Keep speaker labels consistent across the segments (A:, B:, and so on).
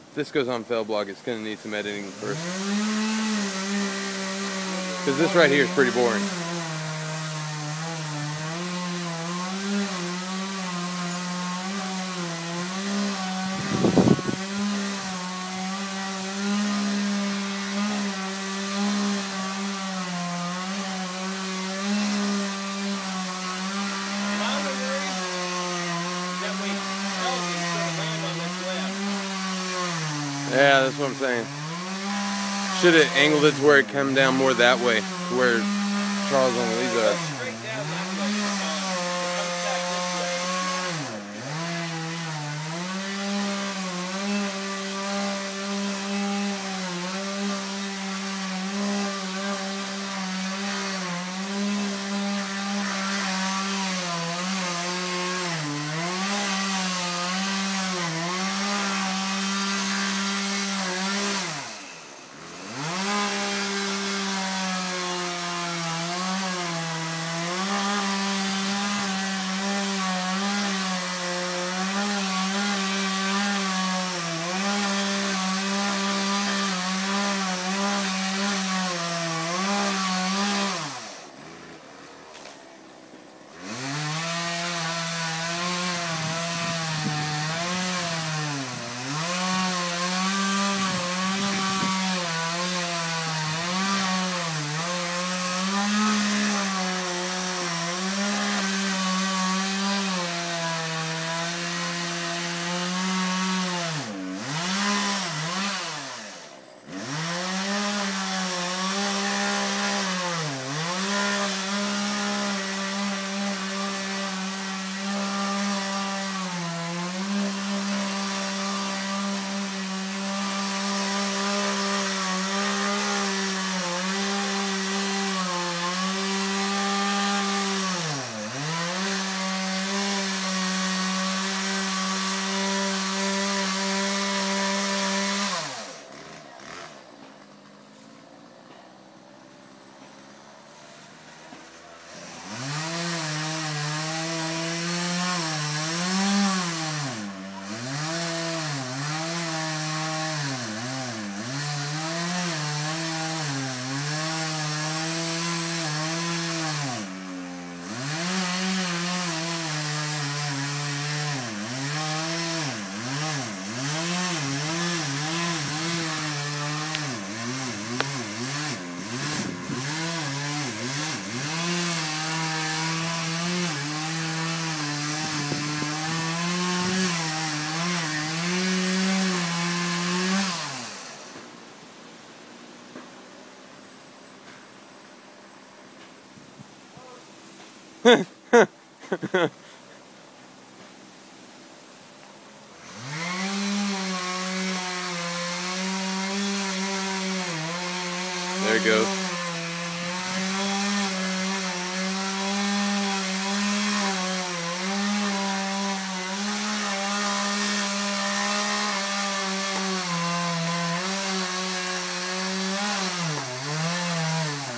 A: If this goes on Fellblog, it's going to need some editing first. Because this right here is pretty boring. Yeah, that's what I'm saying. Should have angled it to where it come down more that way, to where Charles on Lisa. There it goes.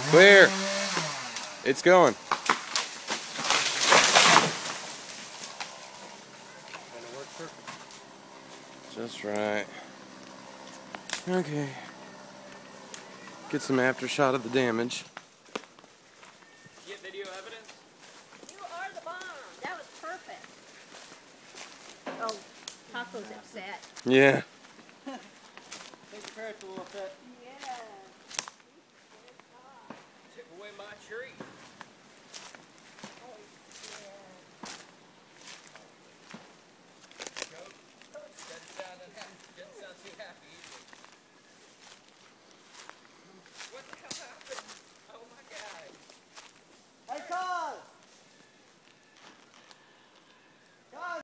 A: Clear. It's going. Just right. Okay. Get some after shot of the damage.
B: Get video evidence?
C: You are the bomb. That was perfect. Oh, Taco's upset.
A: Yeah.
B: I think the parrot's a little upset.
C: Yeah.
B: Took away my tree.